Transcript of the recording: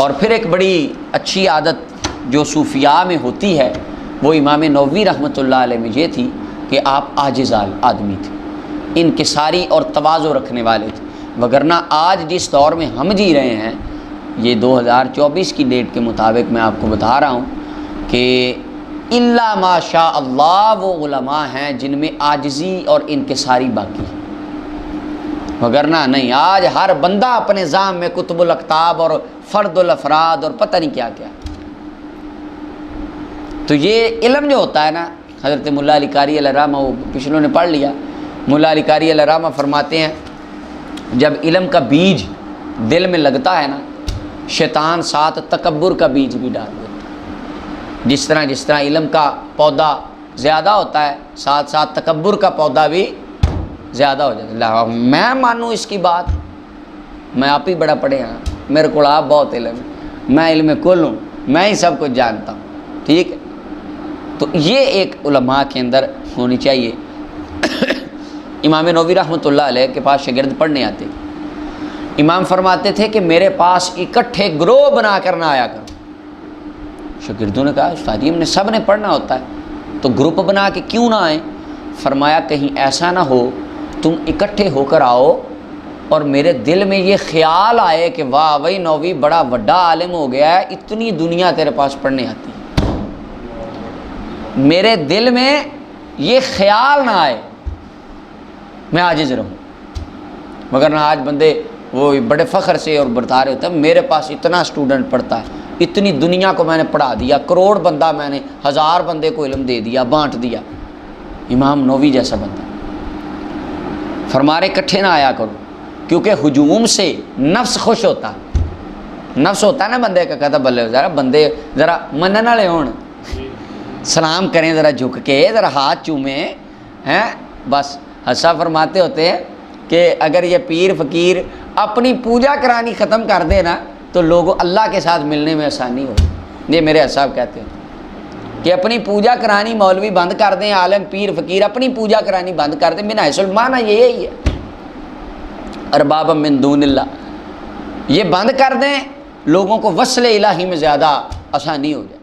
اور پھر ایک بڑی اچھی عادت جو صوفیاء میں ہوتی ہے وہ امام نووی رحمۃ اللہ علیہ میں یہ تھی کہ آپ عاجز آدمی تھے، انکساری اور تواضع رکھنے والے تھے، وگرنہ آج جس دور میں ہم جی رہے ہیں، یہ 2024 کی ڈیٹ کے مطابق میں آپ کو بتا رہا ہوں کہ الا ما شاء اللہ وہ علماء ہیں جن میں عاجزی اور انکساری باقی ہے، وگرنہ نہیں۔ آج ہر بندہ اپنے ذام میں کتب الاقطاب اور فرد الافراد اور پتہ نہیں کیا کیا۔ تو یہ علم جو ہوتا ہے نا، حضرت مولا علی قاری علیہ الرحمہ، وہ پچھلوں نے پڑھ لیا، مولا علی قاری علیہ الرحمہ فرماتے ہیں جب علم کا بیج دل میں لگتا ہے نا، شیطان ساتھ تکبر کا بیج بھی ڈال دیتا ہے۔ جس طرح علم کا پودا زیادہ ہوتا ہے، ساتھ ساتھ تکبر کا پودا بھی زیادہ ہو جاتا ہے۔ میں مانوں اس کی بات، میں آپ ہی بڑا پڑھے ہاں، میرے کو آپ بہت علم ہے، میں علم کل ہوں، میں ہی سب کچھ جانتا ہوں، ٹھیک ہے۔ تو یہ ایک علماء کے اندر ہونی چاہیے۔ امام نووی رحمۃ اللہ علیہ کے پاس شاگرد پڑھنے آتے، امام فرماتے تھے کہ میرے پاس اکٹھے گروہ بنا کر نہ آیا کرو۔ شاگردوں نے کہا استاد ہم نے سب نے پڑھنا ہوتا ہے تو گروپ بنا کے کیوں نہ آئیں؟ فرمایا کہیں ایسا نہ ہو تم اکٹھے ہو کر آؤ اور میرے دل میں یہ خیال آئے کہ واہ وہی نووی بڑا بڑا عالم ہو گیا ہے، اتنی دنیا تیرے پاس پڑھنے آتی ہے۔ میرے دل میں یہ خیال نہ آئے، میں عاجز رہوں۔ مگر نہ آج بندے وہ بڑے فخر سے اور بتا رہے ہوتے ہیں میرے پاس اتنا اسٹوڈنٹ پڑھتا ہے، اتنی دنیا کو میں نے پڑھا دیا، کروڑ بندہ میں نے 1000 بندے کو علم دے دیا، بانٹ دیا۔ امام نووی جیسا بندہ فرمارے اکٹھے نہ آیا کرو، کیونکہ ہجوم سے نفس خوش ہوتا ہے۔ نفس ہوتا ہے نا بندے کا، کہتا بلے ذرا بندے ذرا منن والے ہون، سلام کریں ذرا جھک کے، ذرا ہاتھ چومیں ہیں، بس۔ حضرت فرماتے ہوتے ہیں کہ اگر یہ پیر فقیر اپنی پوجا کرانی ختم کر دے نا تو لوگوں اللہ کے ساتھ ملنے میں آسانی ہوگی۔ یہ میرے صاحب کہتے ہیں کہ اپنی پوجا کرانی مولوی بند کر دیں، عالم پیر فقیر اپنی پوجا کرانی بند کر دیں، من حیث المعنی یہی ہے، ارباب من دون اللہ، یہ بند کر دیں، لوگوں کو وصل الہی میں زیادہ آسانی ہو جائے۔